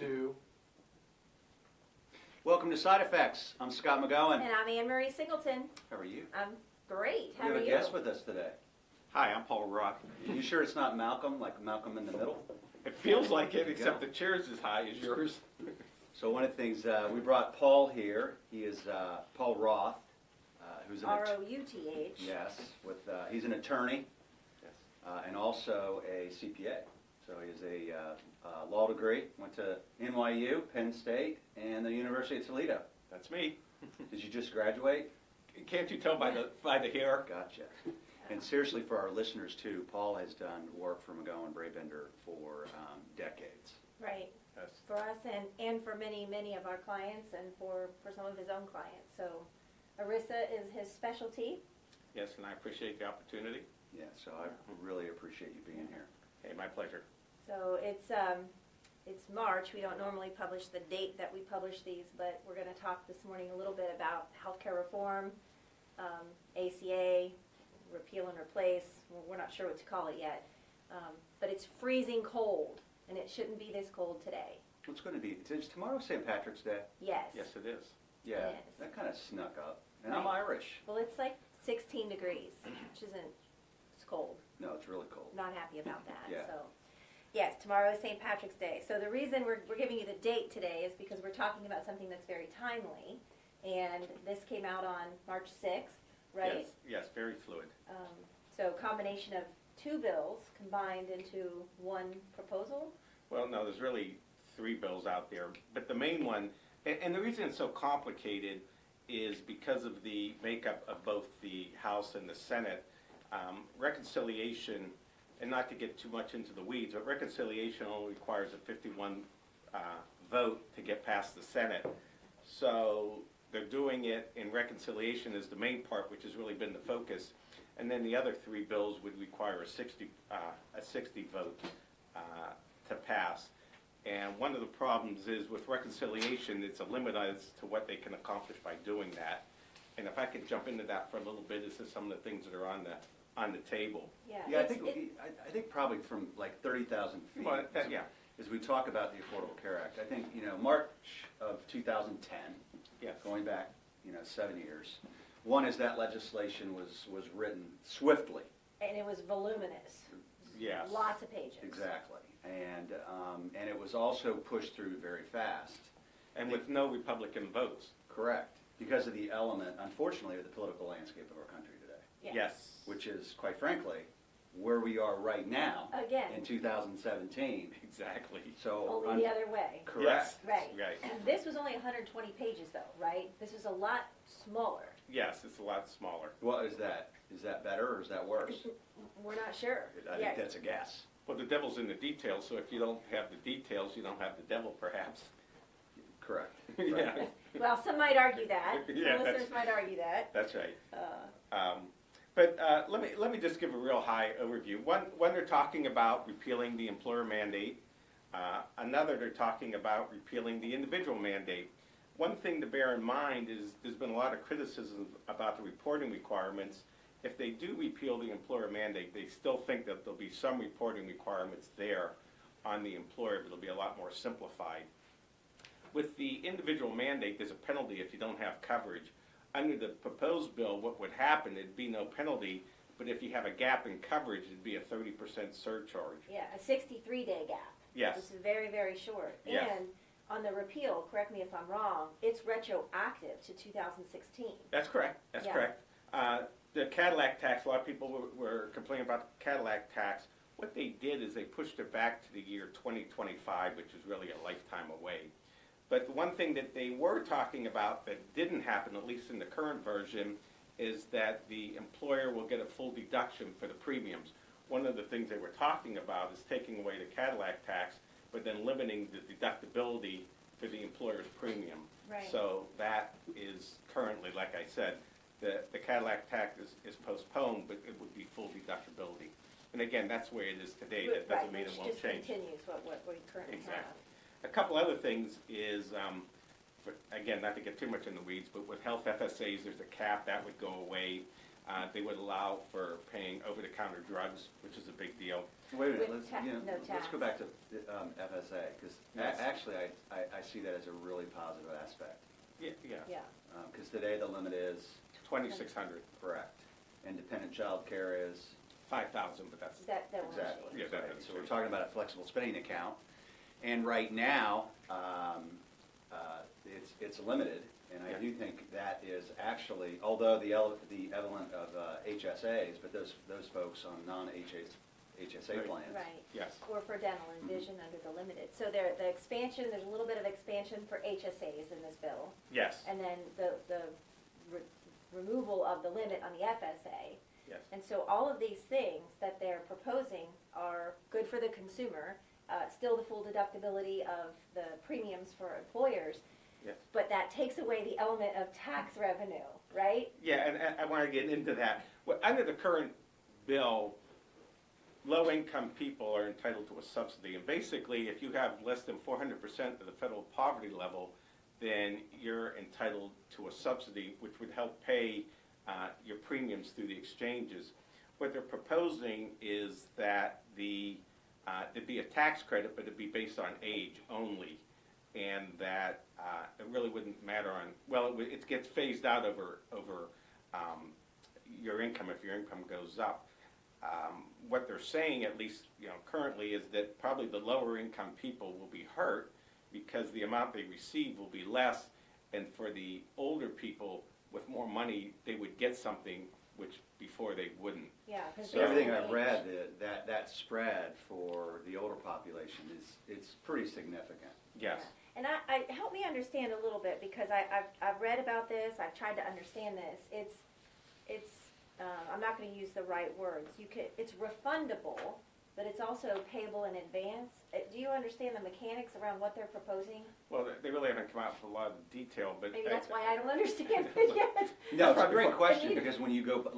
2. Welcome to Side Effects. I'm Scott McGohan. And I'm Anne-Marie Singleton. How are you? I'm great. How We are have a you? guest with us today. Hi, I'm Paul Routh. You sure it's not Malcolm, like Malcolm in the Middle? It feels like it, except the chair's as high as yours. So one of the things, we brought Paul here. He is Paul Routh, who's an R-O-U-T-H. Yes, he's an attorney and also a CPA. So he has a law degree, went to NYU, Penn State, and the University of Toledo. That's me. Did you just graduate? Can't you tell by the hair? Gotcha. And seriously, for our listeners too, Paul has done work for McGohan Brabender for decades. Right. Yes. For us and for many, many of our clients and for some of his own clients. So ERISA is his specialty. Yes, and I appreciate the opportunity. Yeah, so I really appreciate you being here. Hey, my pleasure. So it's March. We don't normally publish the date that we publish these, but we're going to talk this morning a little bit about healthcare reform, ACA, repeal and replace. We're not sure what to call it yet. But it's freezing cold, and it shouldn't be this cold today. What's going to be? Is tomorrow St. Patrick's Day? Yes. Yes, it is. Yeah, Yes. that kind of snuck up. And Right. I'm Irish. Well, it's like 16 degrees, which isn't, it's cold. No, it's really cold. Not happy about that. Yeah. So, yes, tomorrow is St. Patrick's Day. So the reason we're giving you the date today is because we're talking about something that's very timely. And this came out on March 6th, right? Yes, very fluid. So combination of two bills combined into one proposal. Well, no, there's really 3 bills out there. But the main one, and the reason it's so complicated is because of the makeup of both the House and the Senate. Reconciliation, and not to get too much into the weeds, but reconciliation only requires a 51 vote to get past the Senate. So they're doing it in reconciliation as the main part, which has really been the focus. And then the other 3 bills would require a 60 vote to pass. And one of the problems is with reconciliation, it's a limit as to what they can accomplish by doing that. And if I could jump into that for a little bit, this is some of the things that are on the table. Yeah. Yeah, I think probably from like 30,000 feet. Well, yeah. As we talk about the Affordable Care Act, I think, March of 2010, Yes. going back, 7 years. One is that legislation was written swiftly. And it was voluminous. Yes. Lots of pages. Exactly. And it was also pushed through very fast. And with no Republican votes. Correct. Because of the element, unfortunately, of the political landscape of our country today. Yeah. Yes. Which is, quite frankly, where we are right now. Again. In 2017. Exactly. So Only the other way. Correct. Yes. Right. Right. And this was only 120 pages though, right? This was a lot smaller. Yes, it's a lot smaller. Well, is that better or is that worse? We're not sure. I think that's a guess. Well, the devil's in the details, so if you don't have the details, you don't have the devil, perhaps. Correct. Yeah, Well, some might argue that. Yeah, Some listeners might argue that. that's right. Uh, But let me just give a real high overview. One they're talking about repealing the employer mandate. Another, they're talking about repealing the individual mandate. One thing to bear in mind is there's been a lot of criticism about the reporting requirements. If they do repeal the employer mandate, they still think that there'll be some reporting requirements there on the employer, but it'll be a lot more simplified. With the individual mandate, there's a penalty if you don't have coverage. Under the proposed bill, what would happen, it'd be no penalty, but if you have a gap in coverage, it'd be a 30% surcharge. yeah, a 63-day gap. Yes. This is very, very short. Yes. And on the repeal, correct me if I'm wrong, it's retroactive to 2016. That's correct. That's Yeah. correct. The Cadillac tax, a lot of people were complaining about the Cadillac tax. What they did is they pushed it back to the year 2025, which is really a lifetime away. But the one thing that they were talking about that didn't happen, at least in the current version, is that the employer will get a full deduction for the premiums. One of the things they were talking about is taking away the Cadillac tax, but then limiting the deductibility for the employer's premium. Right. So that is currently, like I said, the Cadillac tax is postponed, but it would be full deductibility. And again, that's the way it is today. That doesn't mean it won't Which change. just continues what we currently Exactly. A couple other things is, again, not to get too much in the weeds, but with health FSAs, there's a cap that would go away. They would allow for paying over-the-counter drugs, which is a big deal. Wait a minute, With no let's tax. go back to FSA, because Yes. actually I see that as a really positive aspect. Yeah, Yeah, Because today the limit is 2,600, correct. Independent child care is 5,000, but that's, that won't exactly. change. Yeah, that right. doesn't So we're change. talking about a flexible spending account, and right now it's limited, and I Yeah. do think that is actually, although the element of HSAs, but those folks on non-HSA Right. plans. Right. yes. Or for dental and vision under the limited. So the expansion, there's a little bit of expansion for HSAs in this bill. Yes, And then the removal of the limit on the FSA. yes. And so all of these things that they're proposing are good for the consumer, still the full deductibility of the premiums for employers. Yes. But that takes away the element of tax revenue, right? Yeah, and I want to get into that. Well, under the current bill, low-income people are entitled to a subsidy, and basically, if you have less than 400% of the federal poverty level, then you're entitled to a subsidy, which would help pay your premiums through the exchanges. What they're proposing is that there'd be a tax credit, but it'd be based on age only, and that it really wouldn't matter on, well, it gets phased out over your income if your income goes up. What they're saying, at least currently, is that probably the lower income people will be hurt because the amount they receive will be less, and for the older people with more money, they would get something which before they wouldn't. Yeah. 'Cause So based everything on I've age. read, that spread for the older population it's pretty significant. Yes. Yeah. And I help me understand a little bit, because I've read about this, I've tried to understand this. It's I'm not going to use the right words. It's refundable, but it's also payable in advance. Do you understand the mechanics around what they're proposing? Well, they really haven't come out with a lot of detail, but Maybe that's why I don't understand it yet. No, it's a Probably great more- question, because when you go,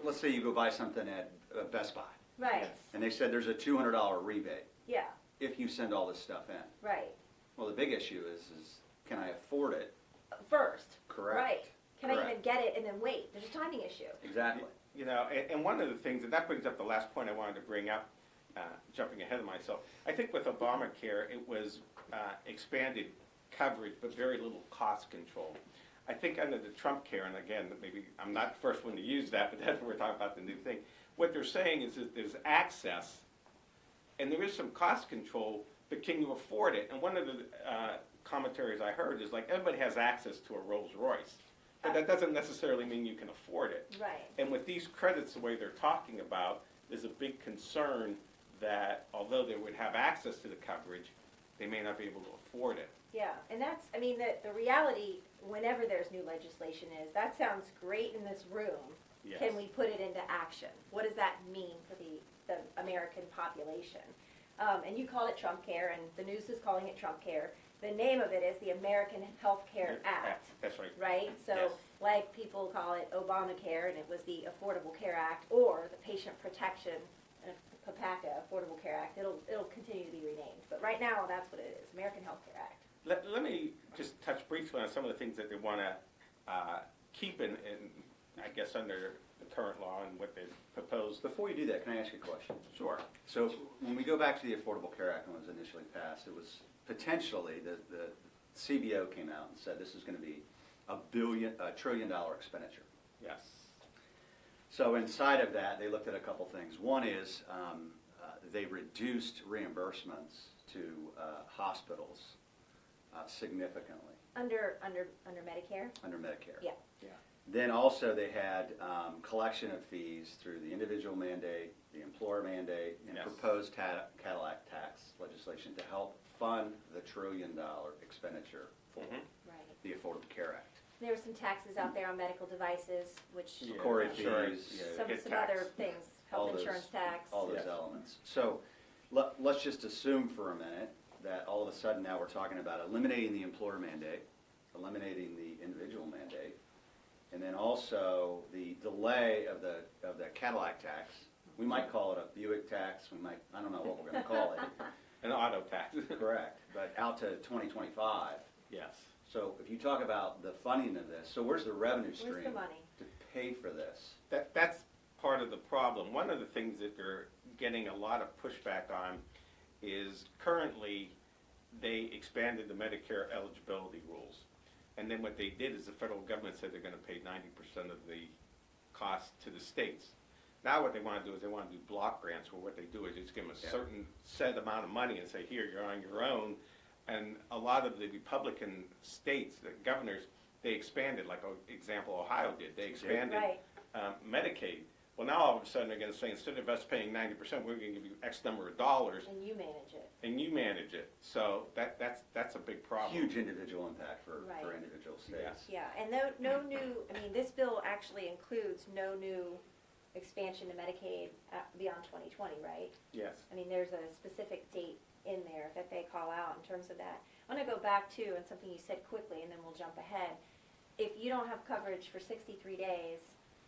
let's say you go buy something at Best Buy, Right. Yes. and they said there's a $200 rebate Yeah. if you send all this stuff in. Right. Well, the big issue is can I afford it? First. Correct. Right. Can I even Correct. get it and then wait? There's a timing issue. Exactly. And one of the things, and that brings up the last point I wanted to bring up, jumping ahead of myself. I think with Obamacare, it was expanded coverage, but very little cost control. I think under the Trump care, and again, maybe I'm not the first one to use that, but that's what we're talking about, the new thing. What they're saying is that there's access, and there is some cost control, but can you afford it? And one of the commentaries I heard is like, everybody has access to a Rolls Royce, but that doesn't necessarily mean you can afford it. Right. And with these credits, the way they're talking about, there's a big concern that although they would have access to the coverage, they may not be able to afford it. Yeah, and that's, I mean, the reality, whenever there's new legislation is, that sounds great in this room. Yes. Can we put it into action? What does that mean for the American population? And you called it Trump Care, and the news is calling it Trump Care. The name of it is the American Health Care Act, That's right. right? So, Yes. like people call it Obamacare, and it was the Affordable Care Act, or the Patient Protection, PPACA, Affordable Care Act. It'll continue to be renamed, but right now, that's what it is, American Health Care Act. Let me just touch briefly on some of the things that they want to keep in, I guess, under the current law and what they've proposed. Before you do that, can I ask you a question? Sure. So when we go back to the Affordable Care Act when it was initially passed, it was potentially, the CBO came out and said this is going to be a $1 trillion expenditure. Yes. So inside of that, they looked at a couple things. One is they reduced reimbursements to hospitals significantly Under Medicare? under Medicare. Yeah. Yeah. Then also they had collection of fees through the individual mandate, the employer mandate, and Yes. proposed Cadillac tax legislation to help fund the $1 trillion expenditure for Mhm. Right. the Affordable Care Act. There were some taxes out there on medical devices, which Yeah, Corey insurance, fees, yeah, some get other taxed. things, all health those- insurance tax. all those Yes. elements. So let's just assume for a minute that all of a sudden now we're talking about eliminating the employer mandate, eliminating the individual mandate, and then also the delay of the Cadillac tax. We might call it a Buick tax, I don't know what we're going to call it. An auto tax. Correct, but out to 2025. Yes. So if you talk about the funding of this, so where's the revenue stream? Where's the money? To pay for this? That's part of the problem. One of the things that they're getting a lot of pushback on is currently they expanded the Medicare eligibility rules. And then what they did is the federal government said they're going to pay 90% of the cost to the states. Now what they want to do is they want to do block grants, where what they do is just give them a certain set amount of money and say, here, you're on your own. And a lot of the Republican states, the governors, they expanded, like, example, Ohio did. They expanded Right. Medicaid. Well, now all of a sudden they're going to say, instead of us paying 90%, we're going to give you X number of dollars, And you manage it. and you manage it. So that's a big problem. Huge individual impact for Right. individual states. Yeah, and no new, I mean, this bill actually includes no new expansion to Medicaid beyond 2020, right? Yes. I mean, there's a specific date in there that they call out in terms of that. I want to go back to, and something you said quickly, and then we'll jump ahead. If you don't have coverage for 63 days,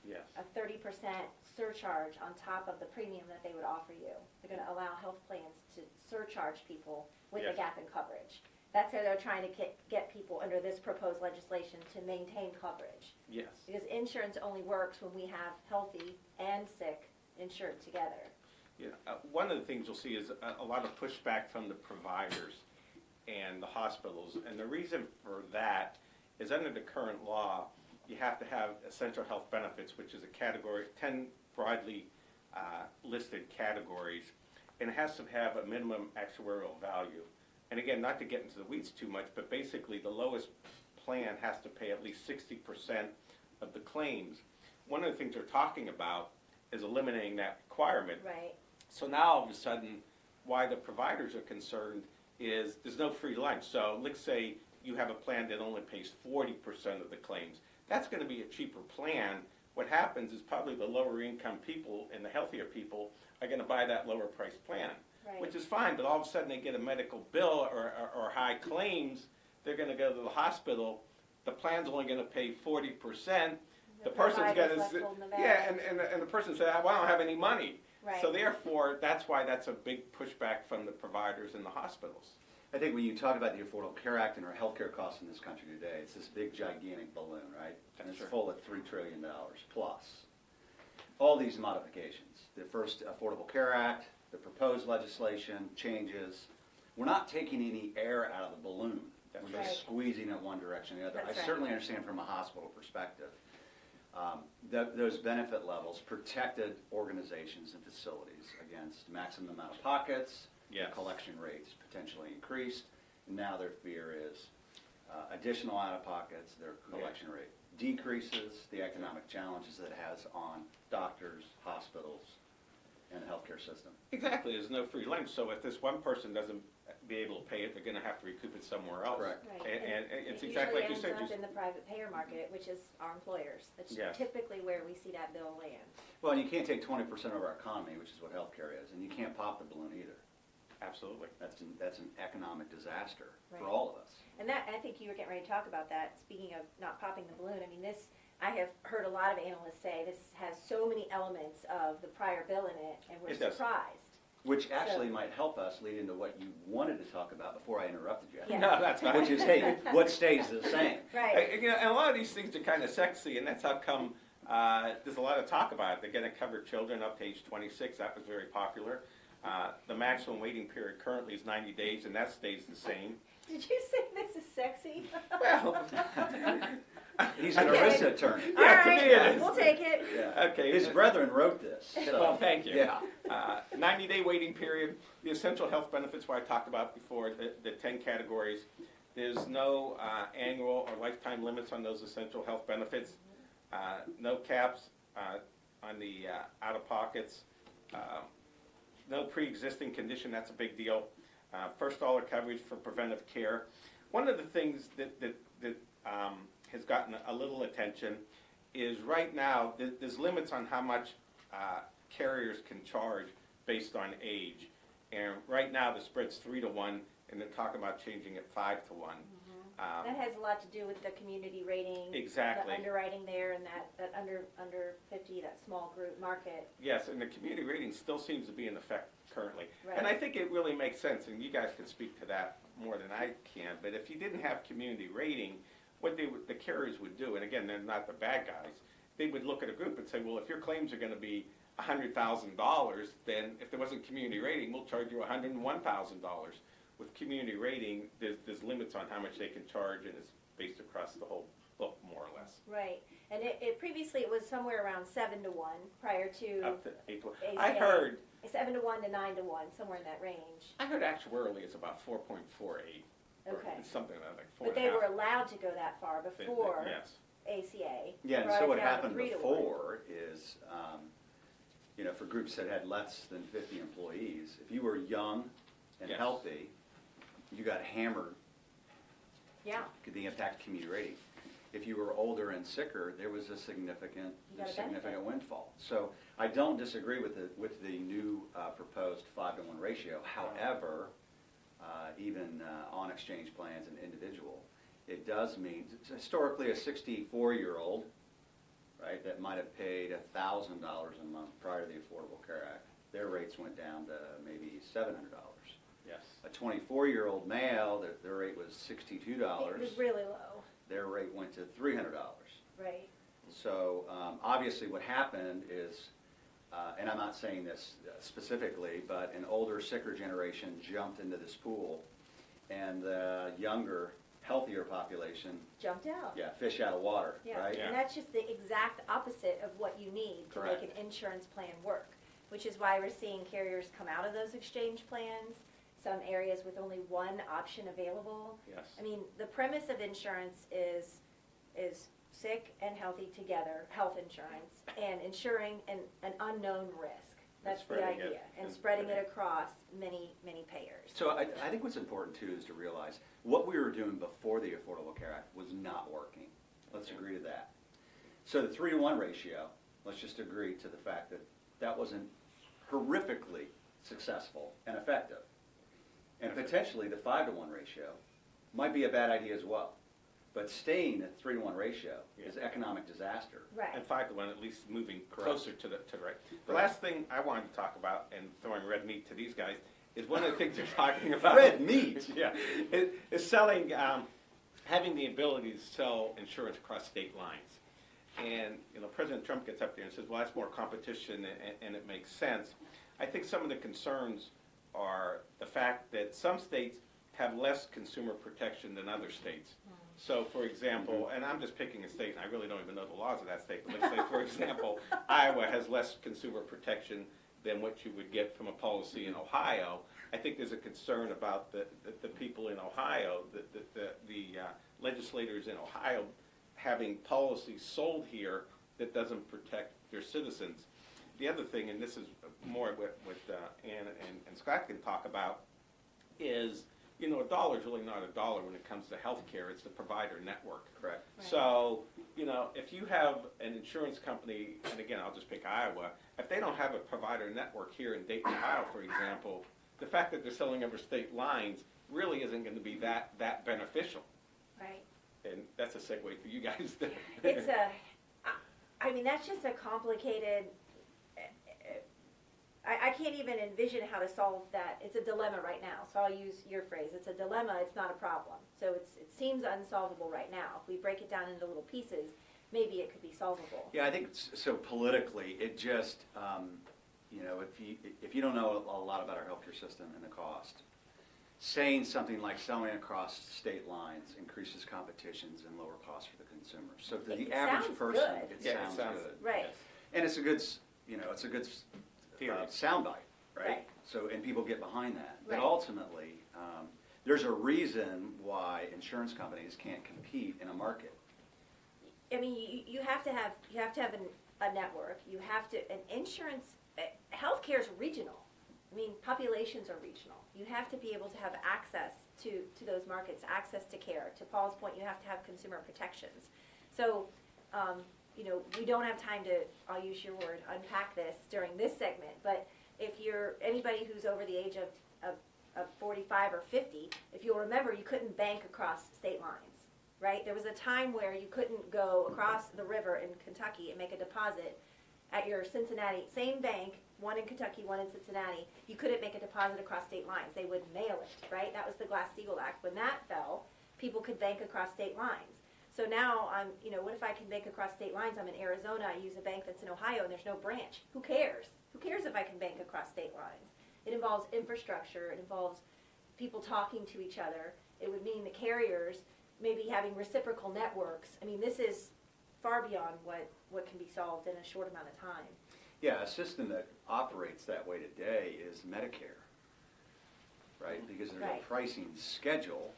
Yes. a 30% surcharge on top of the premium that they would offer you. They're going to allow health plans to surcharge people with a Yes. gap in coverage. That's how they're trying to get people under this proposed legislation to maintain coverage. Yes. Because insurance only works when we have healthy and sick insured together. Yeah. One of the things you'll see is a lot of pushback from the providers and the hospitals. And the reason for that is under the current law, you have to have essential health benefits, which is a category, 10 broadly listed categories, and it has to have a minimum actuarial value. And again, not to get into the weeds too much, but basically the lowest plan has to pay at least 60% of the claims. One of the things they're talking about is eliminating that requirement. Right. So now all of a sudden, why the providers are concerned is there's no free lunch. So let's say you have a plan that only pays 40% of the claims. That's going to be a cheaper plan. What happens is probably the lower income people and the healthier people are going to buy that lower price plan, Right. which is fine, but all of a sudden they get a medical bill or high claims, they're going to go to the hospital, the plan's only going to pay 40%, the person's going provider's left to, holding the bag. yeah, and the person said, well, I don't have any money. Right. So therefore, that's why that's a big pushback from the providers and the hospitals. I think when you talk about the Affordable Care Act and our healthcare costs in this country today, it's this big gigantic balloon, right? And it's Sure. full at $3 trillion plus. All these modifications, the first Affordable Care Act, the proposed legislation, changes, we're not taking any air out of the balloon. That's We're right. just squeezing it one direction or the other. That's I right. certainly understand from a hospital perspective. Those benefit levels protected organizations and facilities against maximum out-of-pockets, Yes. collection rates potentially increased, and now their fear is additional out-of-pockets, their collection rate decreases, the economic challenges that it has on doctors, hospitals, and the healthcare system. Exactly, there's no free lunch, so if this one person doesn't be able to pay it, they're going to have to recoup it somewhere else. Correct. Right. And it's it exactly like you usually said. ends up in the private payer market, which is our employers. That's Yes. typically where we see that bill land. Well, and you can't take 20% of our economy, which is what healthcare is, and you can't pop the balloon either. Absolutely. That's an economic disaster Right. for all of us. And that, I think you were getting ready to talk about that. Speaking of not popping the balloon, I mean, this, I have heard a lot of analysts say this has so many elements of the prior bill in it, and we're It does. surprised. Which actually So- might help us lead into what you wanted to talk about before I interrupted you. Yeah. No, that's not. Which is, hey, what stays the same? Right. You know, and a lot of these things are kind of sexy, and that's how come there's a lot of talk about it. They're going to cover children up to age 26. That was very popular. The maximum waiting period currently is 90 days, and that stays the same. Did you say this is sexy? Well, He's an Okay. ERISA attorney. All Yeah, to me it right, is. we'll take it. Yeah. Okay. His brethren wrote this. So, Well, thank you. Yeah. 90-day waiting period. The essential health benefits, what I talked about before, the 10 categories. There's no annual or lifetime limits on those essential health benefits. No caps on the out-of-pockets. No pre-existing condition, that's a big deal. First dollar coverage for preventive care. One of the things that has gotten a little attention is right now there's limits on how much carriers can charge based on age. And right now the spread's 3 to 1, and they're talking about changing it 5 to 1. That has a lot to do with the community rating. Exactly. The underwriting there and that under 50, that small group market. Yes, and the community rating still seems to be in effect currently. Right. And I think it really makes sense, and you guys can speak to that more than I can, but if you didn't have community rating, what the carriers would do, and again, they're not the bad guys, they would look at a group and say, well, if your claims are going to be $100,000, then if there wasn't community rating, we'll charge you $101,000. With community rating, there's limits on how much they can charge, and it's based across the whole book, more or less. Right, and it previously it was somewhere around 7 to 1 prior to Up to 8 to 1. ACA. I heard 7 to 1 to 9 to 1, somewhere in that range. actuarially it's about 4.48. Okay. It's something like 4. But they were allowed to go that far before Yes. ACA. Yeah, and brought so it what down to happened 3 to 1. before is, for groups that had less than 50 employees, if you were young and Yes. healthy, you got hammered, Yeah, the impact community rating. If you were older and sicker, there was a significant You got a benefit. windfall. So I don't disagree with the new proposed 5-to-1 ratio. However, even on exchange plans and individual, it does mean historically a 64-year-old, right, that might have paid $1,000 a month prior to the Affordable Care Act, their rates went down to maybe $700. Yes. A 24-year-old male, their rate was $62. it was really low, Their rate went to $300. right? So obviously what happened is, and I'm not saying this specifically, but an older, sicker generation jumped into this pool, and the younger, healthier population, Jumped out. fish out of water, Yeah, right? Yeah. and that's just the exact opposite of what you need to Correct. make an insurance plan work, which is why we're seeing carriers come out of those exchange plans, some areas with only one option available. Yes. I mean, the premise of insurance is sick and healthy together, health insurance, and insuring an unknown risk. That's the spreading it. idea, and And spreading it spreading it. across many, many payers. So I think what's important too is to realize what we were doing before the Affordable Care Act was not working. Let's agree to that. So the 3-to-1 ratio, let's just agree to the fact that that wasn't horrifically successful and effective. And potentially the 5-to-1 ratio might be a bad idea as well. But staying at 3-to-1 ratio is economic disaster. Right. And 5 to 1, at least moving Correct. closer to the right. The last thing I wanted to talk about, and throwing red meat to these guys, is one of the things they're talking about. Red meat? Yeah, is selling, having the ability to sell insurance across state lines. And, President Trump gets up there and says, well, that's more competition, and it makes sense. I think some of the concerns are the fact that some states have less consumer protection than other states. So, for example, and I'm just picking a state, and I really don't even know the laws of that state, but let's say, for example, Iowa has less consumer protection than what you would get from a policy in Ohio. I think there's a concern about the people in Ohio, the legislators in Ohio having policies sold here that doesn't protect their citizens. The other thing, and this is more what Ann and Scott can talk about, is a dollar is really not a dollar when it comes to health care. It's the provider network. Correct. Right. So, if you have an insurance company, and again, I'll just pick Iowa, if they don't have a provider network here in Dayton, Ohio, for example, the fact that they're selling over state lines really isn't going to be that beneficial. Right. And that's a segue for you guys. It's that's just a complicated, I can't even envision how to solve that. It's a dilemma right now, so I'll use your phrase. It's a dilemma, it's not a problem. So it seems unsolvable right now. If we break it down into little pieces, maybe it could be solvable. Yeah, I think so politically, it just, if you don't know a lot about our healthcare system and the cost, saying something like selling across state lines increases competitions and lower costs for the consumer. So to the It average sounds person, good. it sounds good. Right. And it's a good, Theory. soundbite, right? Right. So, and people get behind that. Right. But ultimately, there's a reason why insurance companies can't compete in a market. I mean, you have to have a network. You have to an insurance. Healthcare is regional. I mean, populations are regional. You have to be able to have access to those markets, access to care. To Paul's point, you have to have consumer protections. So, we don't have time to, I'll use your word, unpack this during this segment. But if you're anybody who's over the age of 45 or 50, if you'll remember, you couldn't bank across state lines, right? There was a time where you couldn't go across the river in Kentucky and make a deposit at your Cincinnati, same bank, one in Kentucky, one in Cincinnati. You couldn't make a deposit across state lines. They would mail it, right? That was the Glass-Steagall Act. When that fell, people could bank across state lines. So now what if I can bank across state lines? I'm in Arizona, I use a bank that's in Ohio and there's no branch. Who cares? Who cares if I can bank across state lines? It involves infrastructure, it involves people talking to each other. It would mean the carriers maybe having reciprocal networks. I mean, this is far beyond what can be solved in a short amount of time. Yeah, a system that operates that way today is Medicare, right? Because there's Right. a pricing schedule,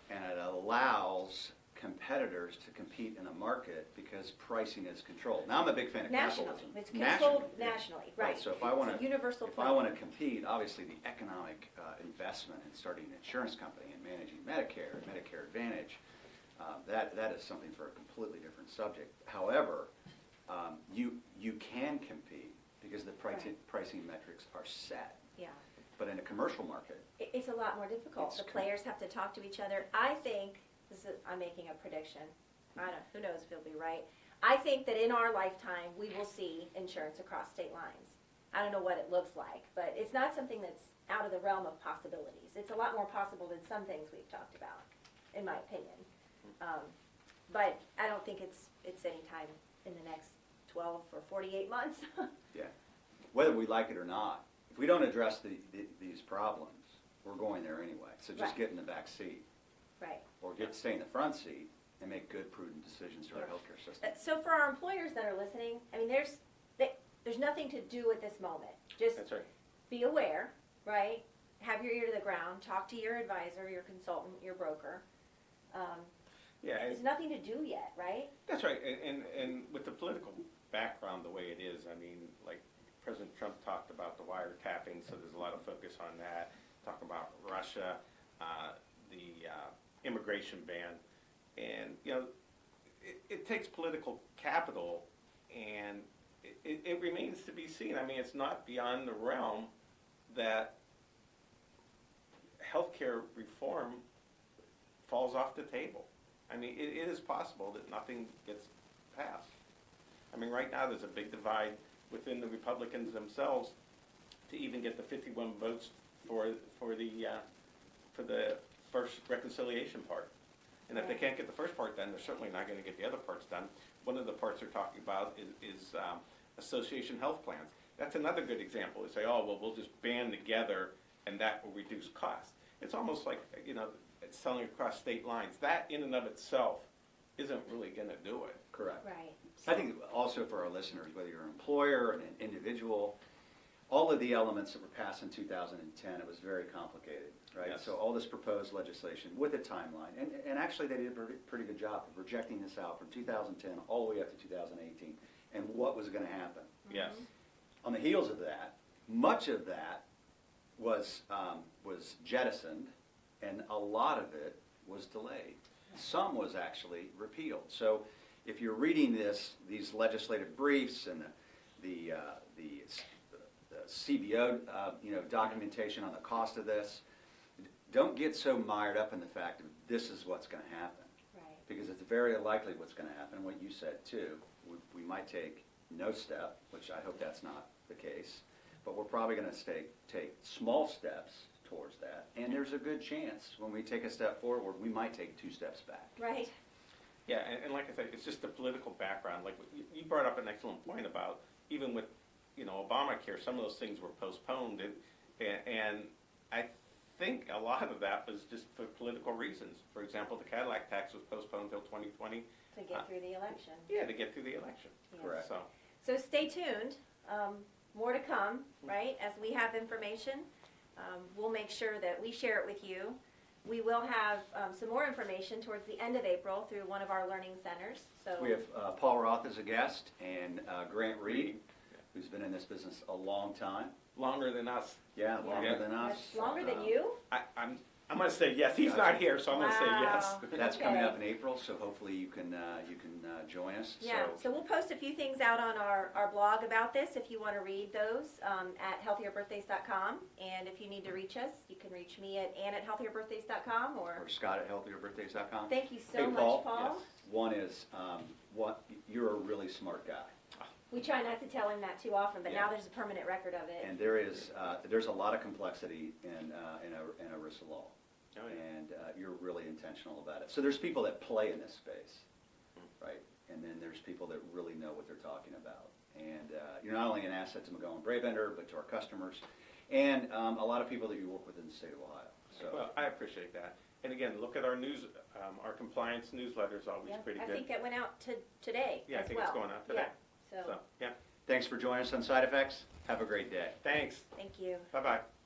and it allows competitors to compete in a market because pricing is controlled. Now, I'm a big fan of Nationally, capitalism. it's controlled Yeah. nationally, right. So if I want It's a to, universal if I plan. want to compete, obviously the economic investment in starting an insurance company and managing Medicare, Medicare Advantage, that is something for a completely different subject. However, you can compete because the pricing metrics are set. Yeah. But in a commercial market, It's a lot more difficult. It's The players have to talk to each other. I think, I'm making a prediction. Who knows if it'll be right. I think that in our lifetime, we will see insurance across state lines. I don't know what it looks like, but it's not something that's out of the realm of possibilities. It's a lot more possible than some things we've talked about, in my opinion. But I don't think it's any time in the next 12 or 48 months. yeah, whether we like it or not, if we don't address these problems, we're going there anyway. So just Right. get in the back seat Right. or stay in the front seat and make good, prudent decisions to our healthcare system. So for our employers that are listening, I mean, there's nothing to do at this moment. Just That's right. be aware, right? Have your ear to the ground. Talk to your advisor, your consultant, your broker. Yeah, There's nothing to do yet, right? that's right. And with the political background the way it is, I mean, like President Trump talked about the wiretapping, so there's a lot of focus on that. Talk about Russia, the immigration ban, and it takes political capital, and it remains to be seen. I mean, it's not beyond the realm that healthcare reform falls off the table. I mean, it is possible that nothing gets passed. I mean, right now there's a big divide within the Republicans themselves to even get the 51 votes for the first reconciliation part. And if they can't get the first part done, they're certainly not going to get the other parts done. One of the parts they're talking about is association health plans. That's another good example. They say, oh, well, we'll just band together and that will reduce costs. It's almost like, it's selling across state lines. That in and of itself isn't really going to do it. Correct. Right. I think also for our listeners, whether you're an employer or an individual, all of the elements that were passed in 2010, it was very complicated, right? Yes. So all this proposed legislation with a timeline, and actually they did a pretty good job of projecting this out from 2010 all the way up to 2018 and what was going to happen. Yes. On the heels of that, much of that was jettisoned, and a lot of it was delayed. Some was actually repealed. So if you're reading these legislative briefs and the CBO documentation on the cost of this, don't get so mired up in the fact that this is what's going to happen. Right. Because it's very likely what's going to happen, what you said too. We might take no step, which I hope that's not the case, but we're probably going to take small steps towards that. And there's a good chance when we take a step forward, we might take 2 steps back. Right. Yeah, and like I said, it's just the political background. Like you brought up an excellent point about even with Obamacare, some of those things were postponed, and I think a lot of that was just for political reasons. For example, the Cadillac tax was postponed until 2020. To get through the election. Yeah, to get through the election. Yeah. Correct. So stay tuned. More to come, right? As we have information, we'll make sure that we share it with you. We will have some more information towards the end of April through one of our learning centers. So We have Paul Routh as a guest and Grant Reed, who's been in this business a long time. Longer than us. Yeah, longer Yeah. than us. that's longer than you. I'm going to say yes. He's not here, so I'm going to say yes. Wow. That's Okay. coming up in April, so hopefully you can join us. Yeah, so we'll post a few things out on our blog about this if you want to read those at healthierbirthdays.com. And if you need to reach us, you can reach me at ann@healthierbirthdays.com or Scott at healthierbirthdays.com. thank you so Hey, much, Paul. Paul. Yes. One is, you're a really smart guy. We try not to tell him that too often, but Yeah. now there's a permanent record of it. And there's a lot of complexity in ERISA law. Oh, yeah. And you're really intentional about it. So there's people that play in this space, right? And then there's people that really know what they're talking about. And you're not only an asset to McGohan Brabender, but to our customers, and a lot of people that you work with in the state of Ohio. So Well, I appreciate that. And again, look at our news, our compliance newsletter is always Yeah, pretty I good. think it went out today Yeah, I as think it's well. going out today. Yeah, So, so, yeah, thanks for joining us on Side Effects. Have a great day. thanks. thank you. Bye-bye.